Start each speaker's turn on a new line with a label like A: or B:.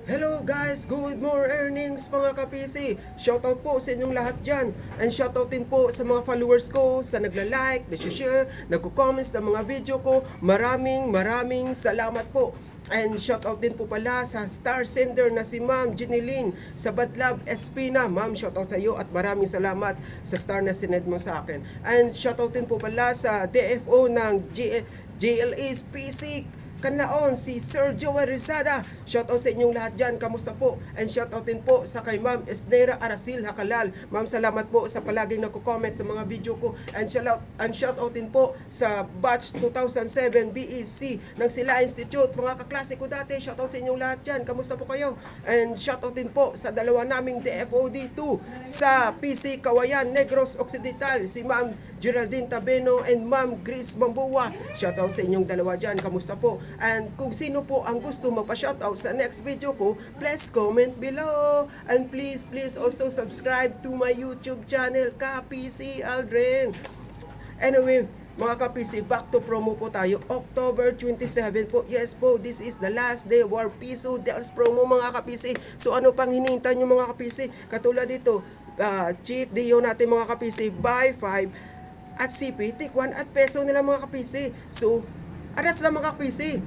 A: Hello guys, good mornings mga ka-PC. Shoutout po sa inyong lahat dyan. And shoutout din po sa mga followers ko sa nagla-like, nag-share, nagko-comments ng mga video ko. Maraming salamat po. And shoutout din po pala sa star sender na si Ma'am Jeneline sa Badlab Espina. Ma'am, shoutout sa iyo at maraming salamat sa star na sined mo sa akin. And shoutout din po pala sa DFO ng JLA's PC Kanaon, si Sir Joel Rizada. Shoutout sa inyong lahat dyan. Kamusta po? And shoutout din po sa kay Ma'am Esnera Arasil Hakalal. Ma'am, salamat po sa palaging nagko-comment ng mga video ko. And shoutout din po sa batch 2007 BEC ng Sila Institute. Mga kaklase ko dati, shoutout sa inyong lahat dyan. Kamusta po kayo? And shoutout din po sa dalawa naming DFOD2 sa PC Kawayan, Negros Occidental, si Ma'am Geraldine Tabeno and Ma'am Grace Mambuwa. Shoutout sa inyong dalawa dyan. Kamusta po? And kung sino po ang gusto magpa-shoutout sa next video ko, please comment below. And please also subscribe to my YouTube channel, Ka-PC Aldrin. Anyway, mga ka-PC, back to promo po tayo. October 27 po. Yes po, this is the last day of our Piso Deals promo mga ka-PC. So ano pang hinihintay nyo mga ka-PC? Katulad dito, cheat deal natin mga ka-PC, buy 5 at CP, take 1 at peso nila mga ka-PC. So, aras lang mga ka-PC.